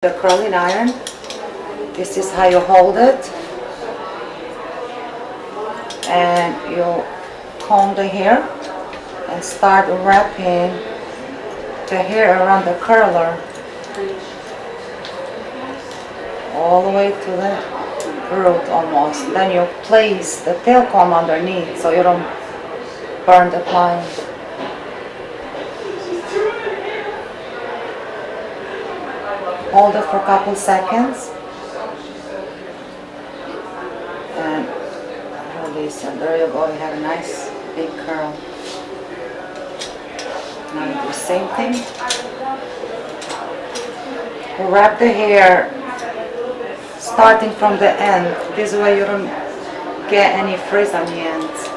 The curling iron, this is how you hold it, and you comb the hair and start wrapping the hair around the curler all the way to the root almost. Then you place the tail comb underneath so you don't burn the client. Hold it for a couple seconds and release, and there you go, you have a nice big curl. Now you do the same thing. You wrap the hair starting from the end, this way you don't get any frizz on the ends.